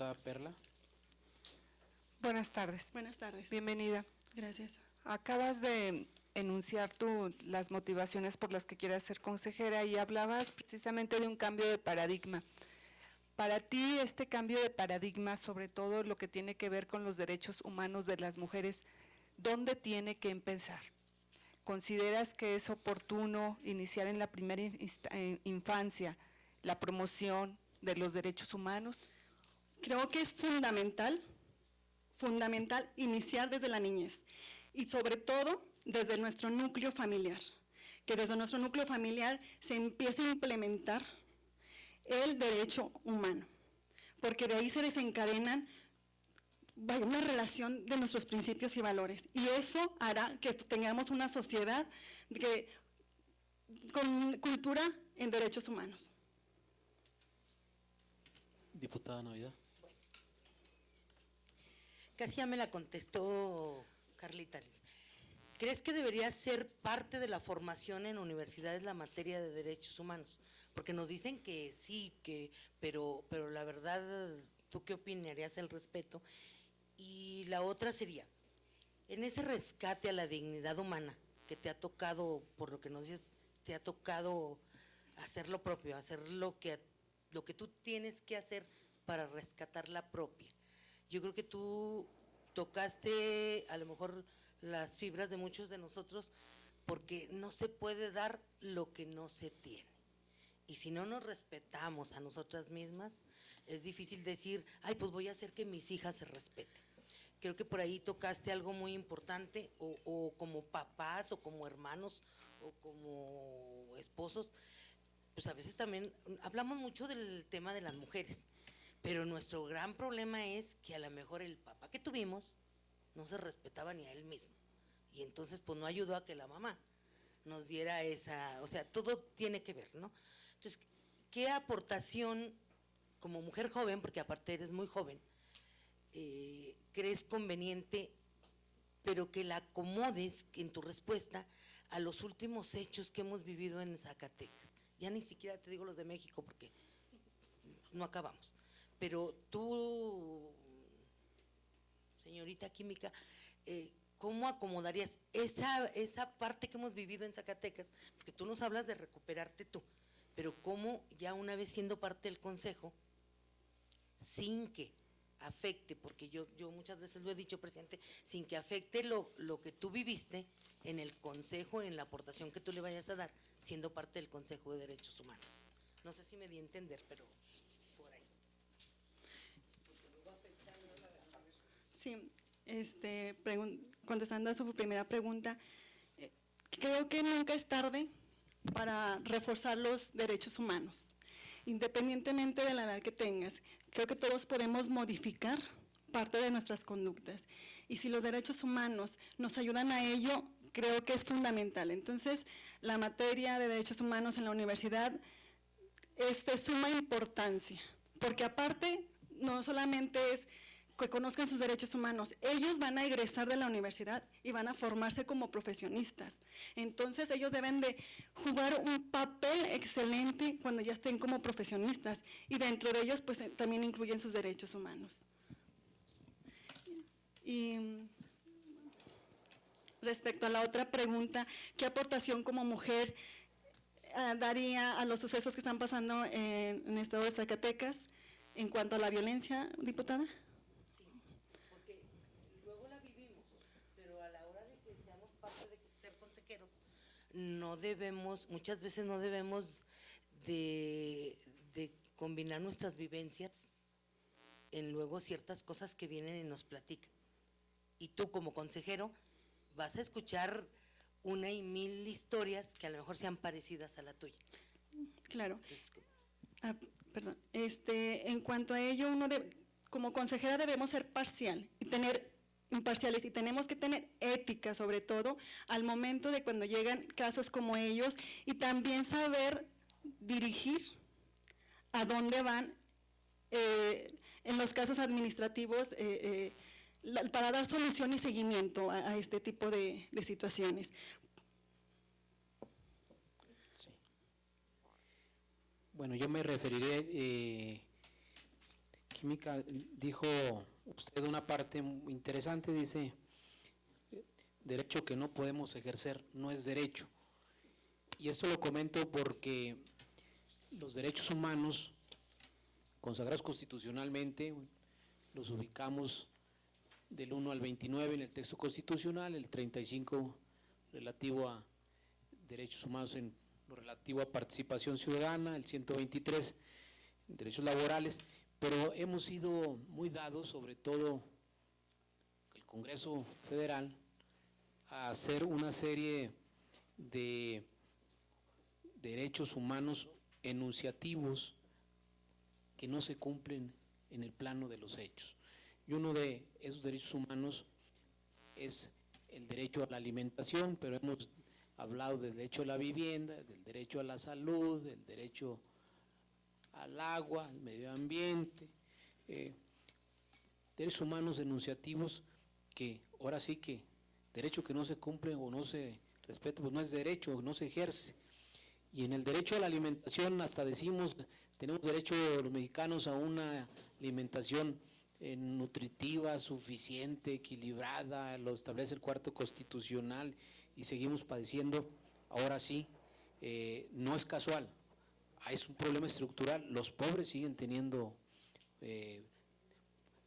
diputada Perla. Buenas tardes. Buenas tardes. Bienvenida. Gracias. Acabas de enunciar las motivaciones por las que quieres ser consejera y hablabas precisamente de un cambio de paradigma. Para ti, este cambio de paradigma, sobre todo lo que tiene que ver con los derechos humanos de las mujeres, ¿dónde tiene que empezar? ¿Consideras que es oportuno iniciar en la primera infancia la promoción de los derechos humanos? Creo que es fundamental iniciar desde la niñez y sobre todo desde nuestro núcleo familiar, que desde nuestro núcleo familiar se empiece a implementar el derecho humano, porque de ahí se desencadenan una relación de nuestros principios y valores, y eso hará que tengamos una sociedad con cultura en derechos humanos. Diputada Navidad. Casi ya me la contestó Carlita. ¿Crees que debería ser parte de la formación en universidades la materia de derechos humanos? Porque nos dicen que sí, pero la verdad, ¿tú qué opinarías al respecto? Y la otra sería, en ese rescate a la dignidad humana que te ha tocado, por lo que nos dices, te ha tocado hacer lo propio, hacer lo que tú tienes que hacer para rescatar la propia. Yo creo que tú tocaste a lo mejor las fibras de muchos de nosotros, porque no se puede dar lo que no se tiene. Y si no nos respetamos a nosotras mismas, es difícil decir, ay, pues voy a hacer que mis hijas se respeten. Creo que por ahí tocaste algo muy importante, o como papás, o como hermanos, o como esposos, pues a veces también hablamos mucho del tema de las mujeres, pero nuestro gran problema es que a lo mejor el papá que tuvimos no se respetaba ni a él mismo, y entonces pues no ayudó a que la mamá nos diera esa, o sea, todo tiene que ver, ¿no? Entonces, ¿qué aportación como mujer joven, porque aparte eres muy joven, crees conveniente, pero que la acomodes en tu respuesta a los últimos hechos que hemos vivido en Zacatecas? Ya ni siquiera te digo los de México, porque no acabamos, pero tú, señorita química, ¿cómo acomodarías esa parte que hemos vivido en Zacatecas? Porque tú nos hablas de recuperarte tú, pero cómo ya una vez siendo parte del consejo, sin que afecte, porque yo muchas veces lo he dicho, presidente, sin que afecte lo que tú viviste en el consejo, en la aportación que tú le vayas a dar, siendo parte del Consejo de Derechos Humanos. No sé si me di a entender, pero por ahí. Sí, contestando a su primera pregunta, creo que nunca es tarde para reforzar los derechos humanos, independientemente de la edad que tengas. Creo que todos podemos modificar parte de nuestras conductas, y si los derechos humanos nos ayudan a ello, creo que es fundamental. Entonces, la materia de derechos humanos en la universidad es de suma importancia, porque aparte no solamente es que conozcan sus derechos humanos, ellos van a egresar de la universidad y van a formarse como profesionistas. Entonces ellos deben de jugar un papel excelente cuando ya estén como profesionistas, y dentro de ellos pues también incluyen sus derechos humanos. Y respecto a la otra pregunta, ¿qué aportación como mujer daría a los sucesos que están pasando en el estado de Zacatecas en cuanto a la violencia, diputada? Sí, porque luego la vivimos, pero a la hora de que seamos parte de ser consejeros, no debemos, muchas veces no debemos de combinar nuestras vivencias en luego ciertas cosas que vienen y nos platican. Y tú como consejero vas a escuchar una y mil historias que a lo mejor sean parecidas a la tuya. Claro. Entonces, Perdón. En cuanto a ello, como consejera debemos ser imparciales, y tenemos que tener ética, sobre todo al momento de cuando llegan casos como ellos, y también saber dirigir a dónde van en los casos administrativos, para dar solución y seguimiento a este tipo de situaciones. Sí. Bueno, yo me referiré Química, dijo usted una parte interesante, dice, derecho que no podemos ejercer no es derecho. Y esto lo comento porque los derechos humanos consagrados constitucionalmente los ubicamos del 1 al 29 en el texto constitucional, el 35 relativo a derechos humanos en lo relativo a participación ciudadana, el 123 derechos laborales, pero hemos sido muy dados, sobre todo el Congreso Federal, a hacer una serie de derechos humanos enunciativos que no se cumplen en el plano de los hechos. Y uno de esos derechos humanos es el derecho a la alimentación, pero hemos hablado del derecho a la vivienda, del derecho a la salud, del derecho al agua, al medio ambiente, derechos humanos enunciativos que ahora sí que derecho que no se cumple o no se respeta, pues no es derecho, no se ejerce. Y en el derecho a la alimentación hasta decimos, tenemos derecho los mexicanos a una alimentación nutritiva, suficiente, equilibrada, lo establece el cuarto constitucional y seguimos padeciendo, ahora sí, no es casual, es un problema estructural, los pobres siguen teniendo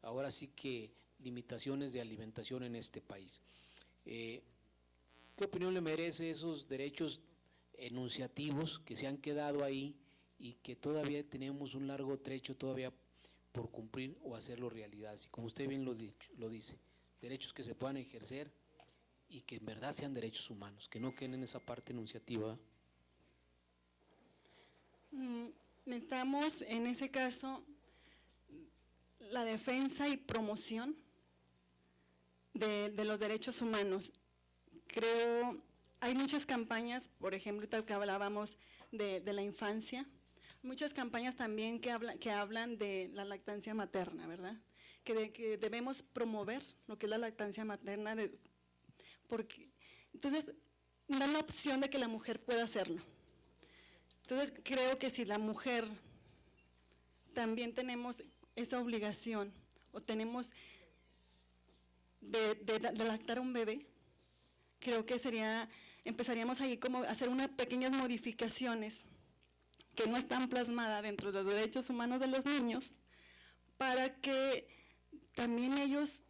ahora sí que limitaciones de alimentación en este país. ¿Qué opinión le merece esos derechos enunciativos que se han quedado ahí y que todavía tenemos un largo trecho todavía por cumplir o hacerlo realidad? Así como usted bien lo dice, derechos que se puedan ejercer y que en verdad sean derechos humanos, que no queden en esa parte enunciativa. Necesitamos en ese caso la defensa y promoción de los derechos humanos. Creo, hay muchas campañas, por ejemplo, tal que hablábamos de la infancia, muchas campañas también que hablan de la lactancia materna, ¿verdad? Que debemos promover lo que es la lactancia materna, porque entonces dan la opción de que la mujer pueda hacerlo. Entonces creo que si la mujer también tenemos esa obligación o tenemos de lactar a un bebé, creo que empezaríamos ahí como a hacer unas pequeñas modificaciones que no están plasmadas dentro de los derechos humanos de los niños, para que también ellos,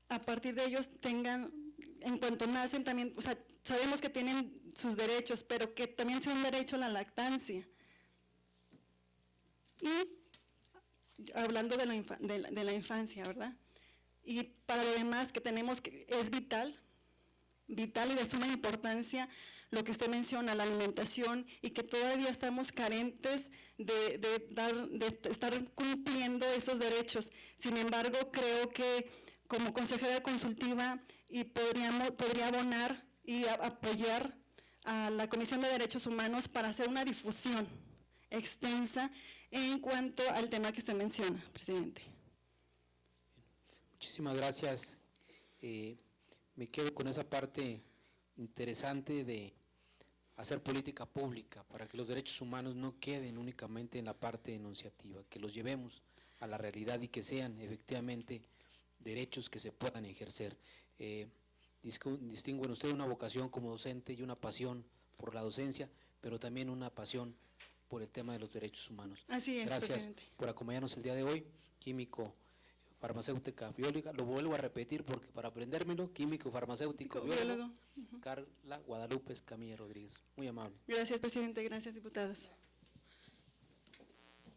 a partir de ellos, tengan, en cuanto nacen también, o sea, sabemos que tienen sus derechos, pero que también sea un derecho a la lactancia. Y hablando de la infancia, ¿verdad? Y para lo demás que tenemos, que es vital y de suma importancia lo que usted menciona, la alimentación, y que todavía estamos carentes de estar cumpliendo esos derechos. Sin embargo, creo que como consejera consultiva podría abonar y apoyar a la Comisión de Derechos Humanos para hacer una difusión extensa en cuanto al tema que usted menciona, presidente. Muchísimas gracias. Me quedo con esa parte interesante de hacer política pública para que los derechos humanos no queden únicamente en la parte enunciativa, que los llevemos a la realidad y que sean efectivamente derechos que se puedan ejercer. Distingo en usted una vocación como docente y una pasión por la docencia, pero también una pasión por el tema de los derechos humanos. Así es, gracias, presidente, por acompañarnos el día de hoy. Químico, farmacéutica, bióloga, lo vuelvo a repetir porque para aprendérmelo, químico, farmacéutico, biólogo. Carla Guadalupe Escamilla Rodríguez. Muy amable. Gracias, presidente. Gracias, diputados.